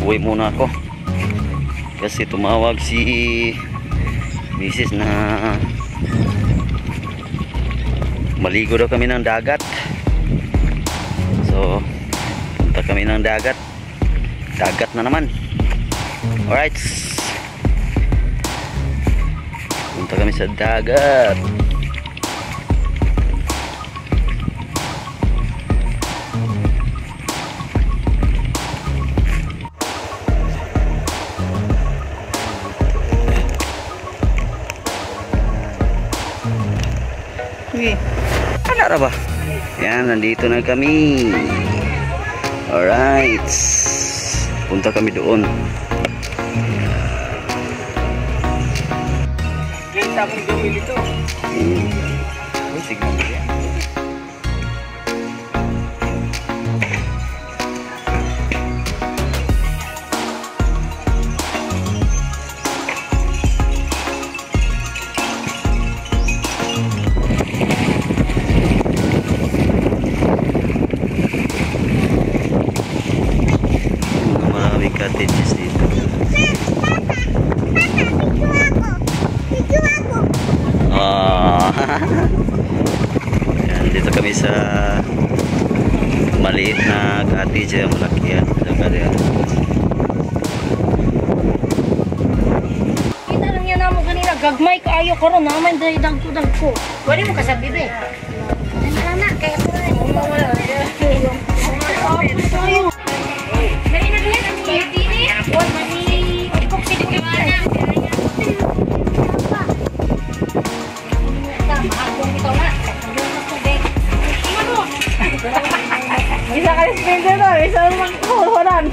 uwi muna ako kasi tumawag si Mrs. na maligo daw kami ng dagat. So punta kami ng dagat na naman. Alright, punta kami sa dagat. Ano ba? Yan, nandito na kami. Alright, punta kami doon. Kita mo gawin ito. Signal mo yan. Cottages dito. Yan, dito kami sa maliit na cottage, malaki yan. Kita lang yan mo kanina, gagmay kaayo ko ron, naman dahil dagko. Pwede mo kasabi be. Ano na, kaya po rin. Bisa kali spender tuh, bisa magkuhuran.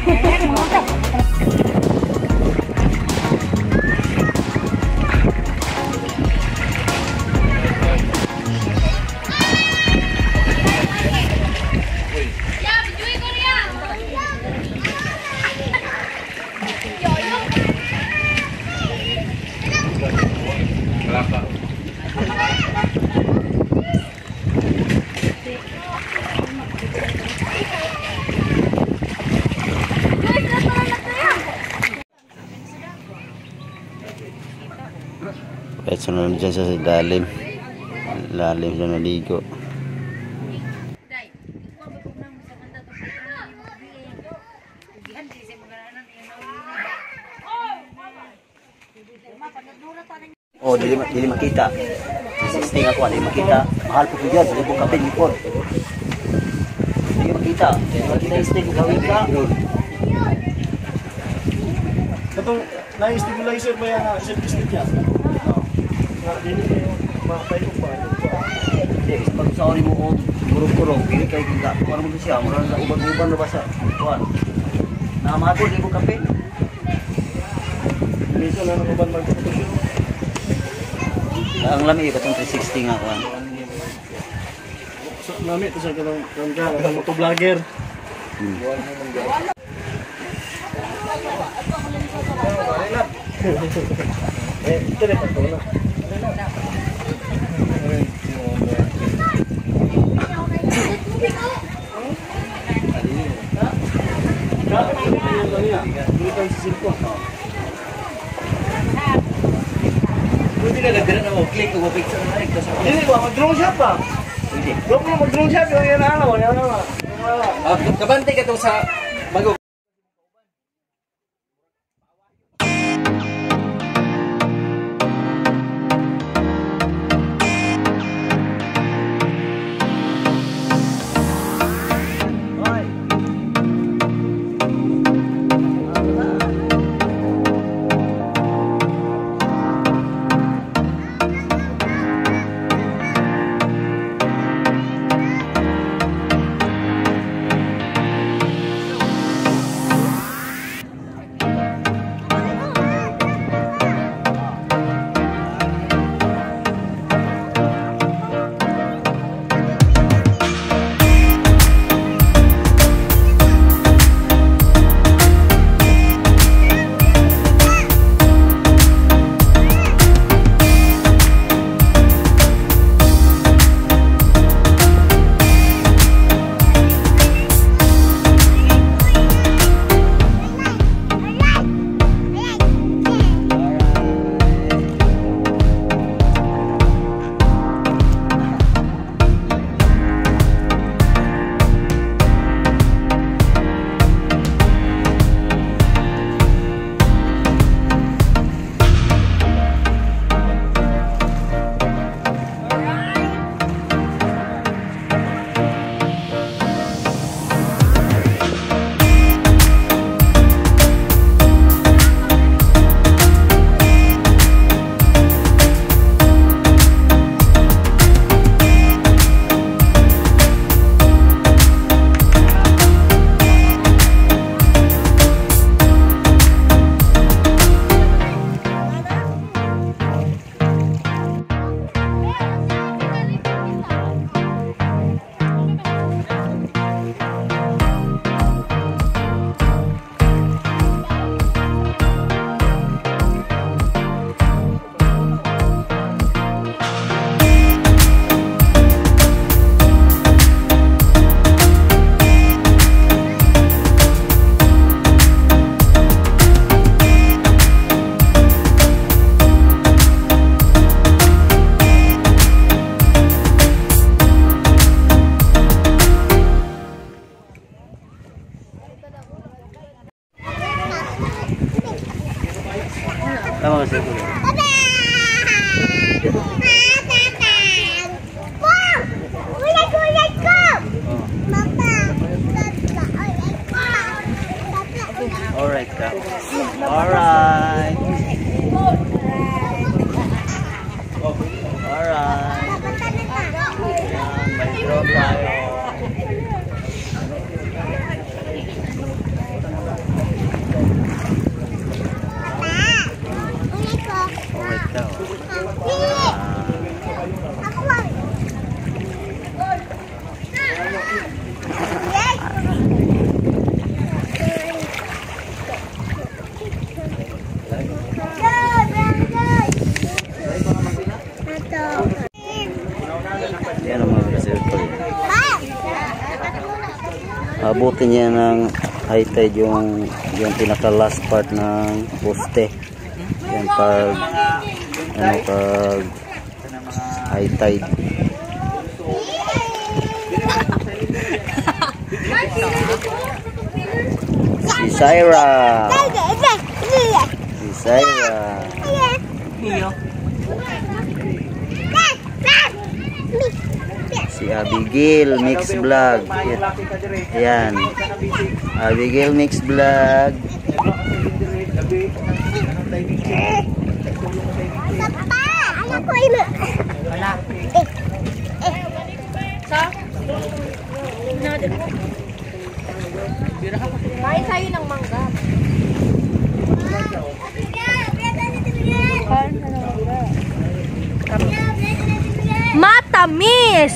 Kahit sunod dyan sa lalim siya naligo. Oh, dili makita. Existing ako, dili makita. Mahal po ko dyan, dili po kapit lipod. Dili makita. Dili makita existing, gawin ka. Itong na-stabilizer ba yan na self-stick yan? Pag sa ori mo o kurong-kurong, pili kayo kita. Para mo siya, mura na uban-uban na ba sa kuwan. Nakamato, di mo kape. Dito na ng uban magkakutusyon. Ang lami, itong 360 nga kuwan. So, nami, ito sa kanang motovlogger. Ito rin ito na. Pwede na nagdala na mag-click o mag-picture na rin. Hindi ba, mag-drone shot pa? Pwede. Huwag mo mag-drone shot, yan na. Kabante ka to sa bago. Tama kasi ko. Alright ka. Alright. Alright. Yan, may drop tayo. Alright daw. Yan ang mga kasirkol. Abutin niya ng high tide yung pinaka last part ng poste. Yan pag pag high tide. Si Syra. Si Syra. Si Abigail Mix Vlog. Ayan. Abigail Mix Vlog. Kain tayo ng mangga. Matamis!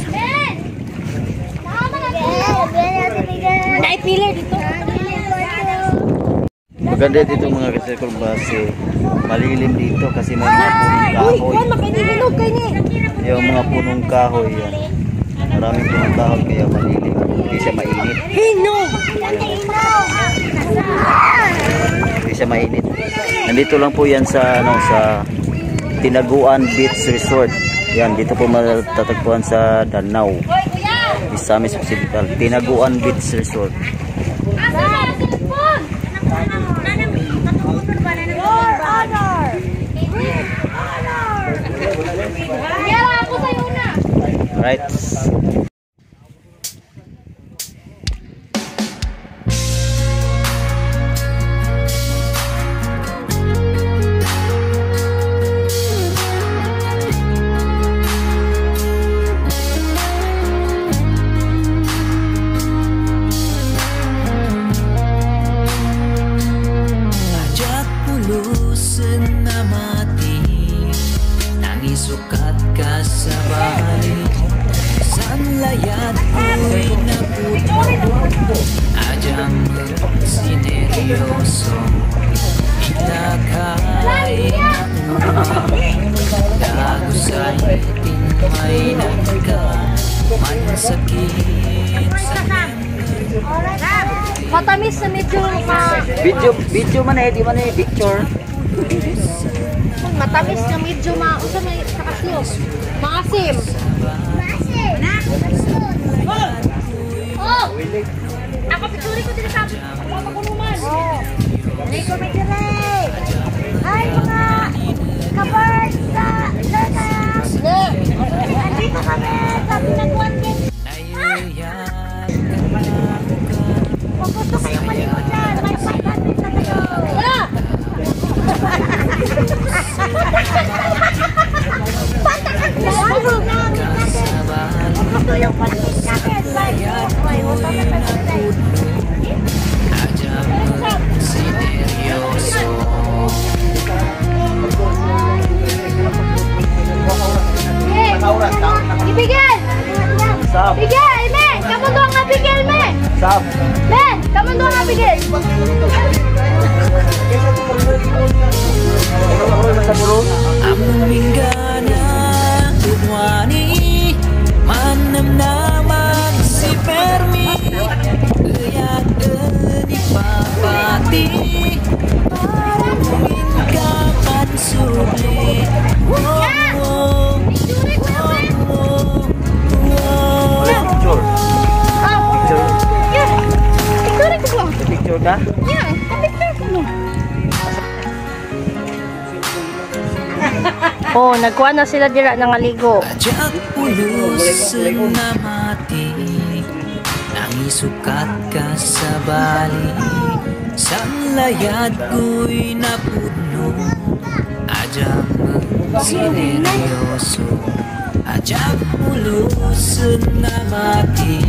Naipili dito. Maganda dito mga kasirkol kasi malilim dito kasi may mga punong kahoy. Makinilog kayo ni. Yung mga punong kahoy yan. Maraming punong kahoy kaya malilim. Hindi siya mainit. Hinog! Hindi siya mainit. Nandito lang po yan sa sa Tinaguan Beach Resort. Yan, dito po matatagpuan sa Danau, Misamis Occidental. Tinaguan Beach Resort. Right. Sukat ka sa balik sanlayat ko'y naputo adyang sineryoso ilagay gago sa itin may nagka mansakit sa Matamis na medyo Video man eh, di man eh, picture. matamis na medyo usa may kakaslo. Maasim. Maasim. Oh! Ako picture ko dito sa pagpapakulungan. Oh. Dito ko may dire. Ay mga kabard sa lakas. Dito kami sa Tinaguan din. Kung gusto kayong maligo dyan, may 500 na kayo. Wala! Patang namin natin. Kung gusto yung palit natin, may utang na tayo. sineryoso Ibigay! Sab. Bigay, me! Kamu doang nga bigay, me! Sab. Me! Kamu doang nga bigay! among minggana tunwani manamnaman si Permi Gayag ipapati parang minkakan subli Picture. Picture. Yeah! Picture ko ba? Picture ka? Yeah! Picture ko no. Oh, nagkuha na sila dira nangaligo. Ajak pulos na mati, nangisukat ka sa bali, sa layad ko'y napuno. Ajak sineryoso, ajak pulos na mati,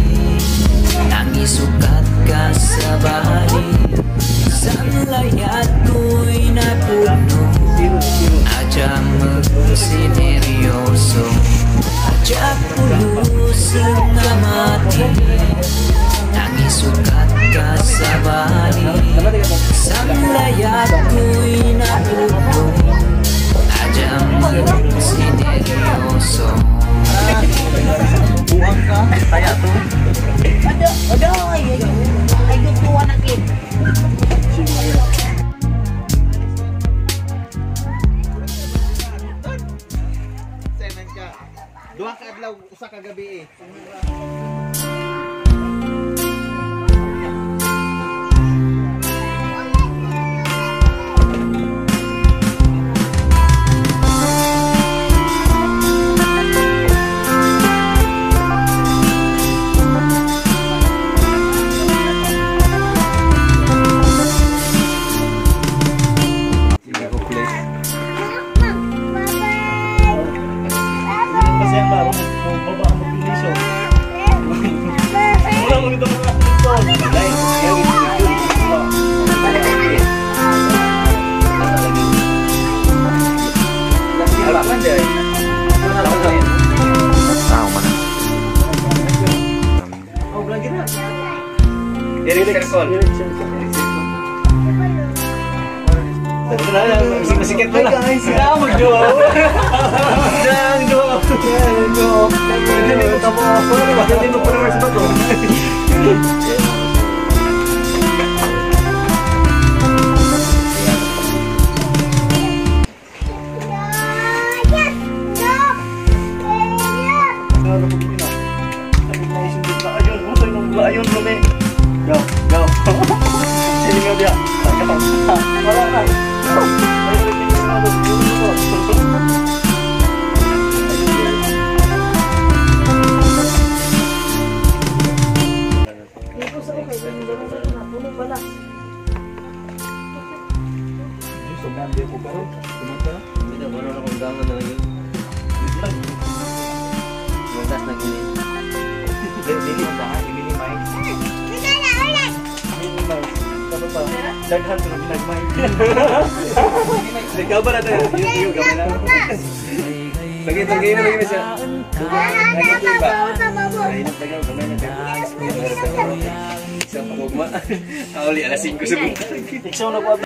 nangisukat ka sa bali, sa layad ko'y napuno. Ajak sineryoso, ajak pulos na mati, nangisukat ka sa bali, sa layad ko'y napuno. Ajak sineryoso. Buang ka, kaya to. Ay, gutuwa na kin. Dua ka adlaw, usa ka gabi eh. Kasi ang baba ang population. Wala mo nito mga Masikit mo lang. Sila mag-jowa. Dang, jowa. Hindi mo tamo. Hindi mo followers ba to? Ayun, mami. Go, go. Sini nga dia. Wala na. Daghan to ginagmay. Ikaw ba natin? Yung gamay na. Lagi na lagi siya. Isang pagugma. Auli, alas 5 sa buta. Iksaw na po.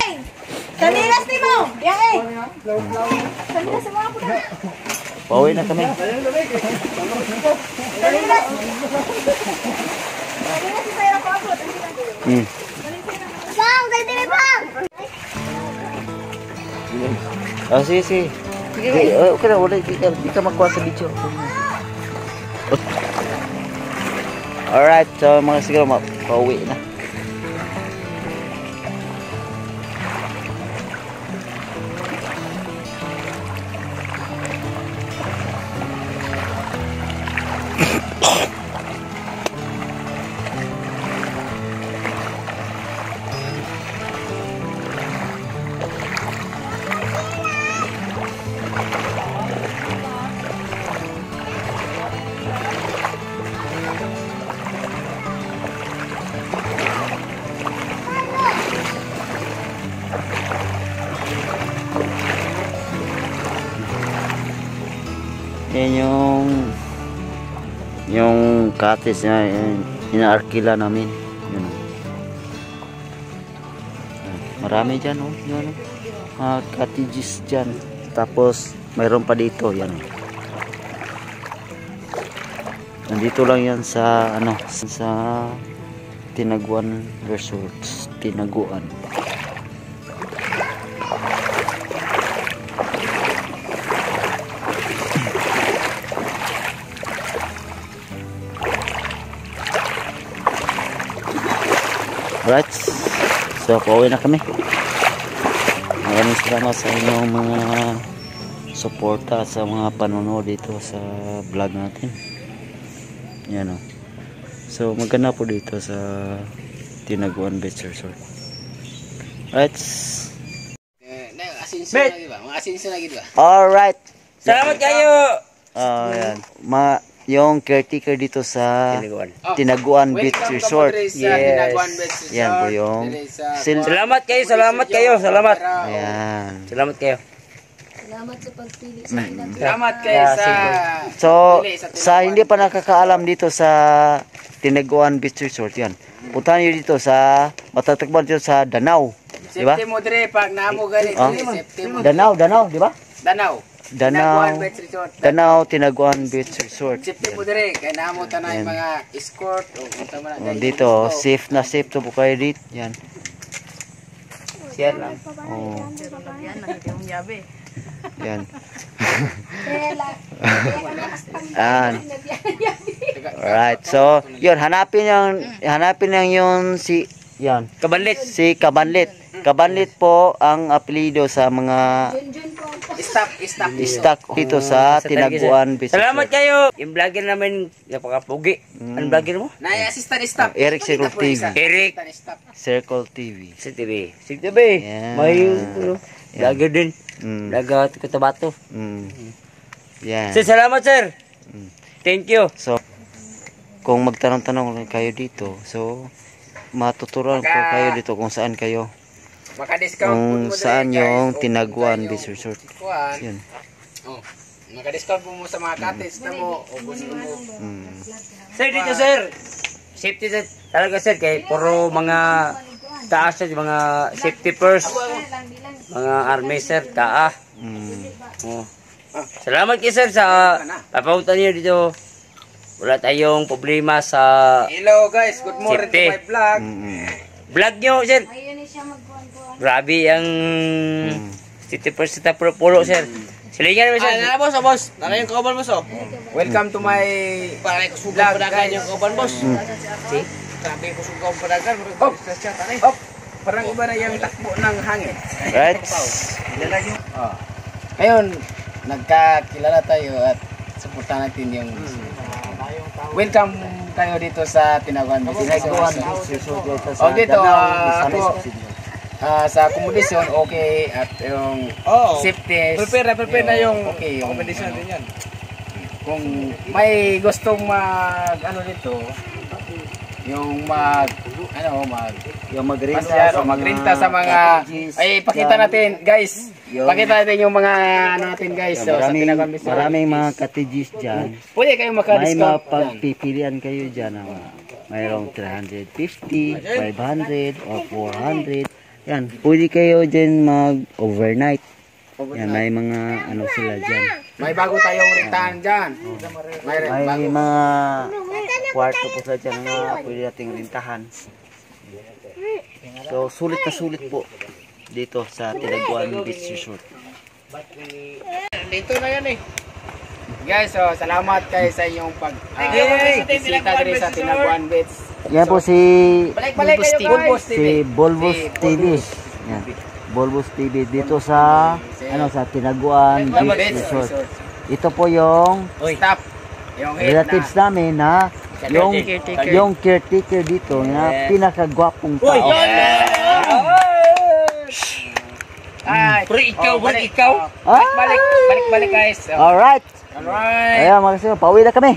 Sanilas ni mo! Yae! Sanilas mo ako na. Pauwi na kami. Sanilas! Sanilas si Sayra po ako. Bang! Dali bang! Oh, sige, sige. Okay na, wala. Di ka makuha sa video. Alright, so mga siguro pauwi na. Yan yung cottage na inaarkila namin. Yun. Marami dyan, oh. Yan, cottages dyan. Tapos mayroon pa dito, yan. Nandito lang yan sa sa Tinaguan Resorts, Tinaguan. Alright, so pauwi na kami. Maraming salamat sa inyong mga suporta sa mga panonood dito sa vlog natin. Yan o. So maganda po dito sa Tinaguan Beach Resort. Alright. Alright. Salamat kayo. Yan. Yung caretaker dito sa Tinaguan Beach Resort. Yes. Yan po yung Salamat kayo. Salamat. Yan. Salamat kayo. Salamat sa pagpili sa Salamat kayo sa... So, sa hindi pa nakakaalam dito sa Tinaguan Beach Resort, yan. Puntahan nyo dito sa, matatagpuan dito sa Danau. Diba? Safety mo dire pag naamo ganit. Safety mo. Danau, di ba? Danau. Danau, Tinaguan Beach Resort. Safety mo dire kay naamo tanay mga escort o unta man Dito, safe na safe to po kayo dito. Yan. Share lang. Oh. Yan. Alright, so yun, hanapin lang yung si yan. Kabanlit. Si Kabanlit. Kabanlit po ang apelyido sa mga staff dito sa Tinaguan Beach. Salamat kayo. Yung vlogger namin napakapugi. Anong vlogger mo? assistant staff. Eric Circle TV. Eric Circle TV. TV. TV. Yeah. May vlogger din. Vlogger Cotabato. Yan. Sir, salamat sir. Thank you. So, kung magtanong-tanong kayo dito, so matuturuan ko kayo dito kung saan kayo. Kung saan yung Tinaguan Beach Resort. Yan. Oh. Maka-discount po mo sa mga cottage na mo. Ubus mo. Sir, dito sir. Safety sir. Talaga sir, kay puro mga taas sir, mga safety first. Mga army sir, taa. Oh. Salamat kayo sir sa papunta niyo dito. Wala tayong problema sa hello guys, good morning to my vlog. Vlog nyo sir. Grabe ang 50% na pulo sir. Silingan naman sir. Boss, boss. Naka yung kauban boss oh. Welcome to my para ko sugaw padagan yung kauban boss. See? Sabi ko sugaw padagan. Hop. Parang iba na yung takbo ng hangin. Right. Ngayon, nagkakilala tayo at suportahan natin yung welcome kayo dito sa Tinaguan Beach Resort. Oh, dito sa accommodation okay at yung safety. Prepare na yung accommodation din yan. Kung may gustong dito, yung magrenta sa mga ay pakita natin guys. Pakita natin yung mga natin guys. So, maraming mga cottages dyan. Pwede kayong May maka-discount. mapagpipilian kayo dyan. Mayroong 350, 500, o 400. Yan, pwede kayo dyan mag-overnight. Yan, may mga sila dyan. May bago tayong rentahan dyan. May mga kwarto po sa dyan na pwede nating rintahan. So, sulit na sulit po dito sa Tinaguan Beach Resort. Dito na yan eh. Guys, so salamat kayo sa inyong pag-bisita dito sa Tinaguan Beach. Yan po si Balik-balik kayo guys. si Bolbos TV. Yan. Bolbos TV dito sa sa Tinaguan Beach Resort. Ito po yung Staff. Yung relatives namin na yung caretaker dito na pinakagwapong tao. Balik balik guys. Alright. Ayan mga kasama, pauwi na kami.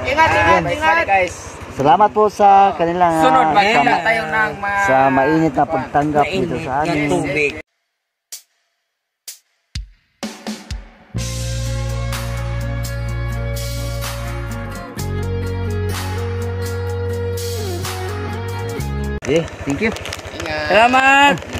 Ingat guys. Salamat po sa kanilang Sunod tayo ng sa mainit na pagtanggap dito sa amin. tubig. Thank you. Salamat.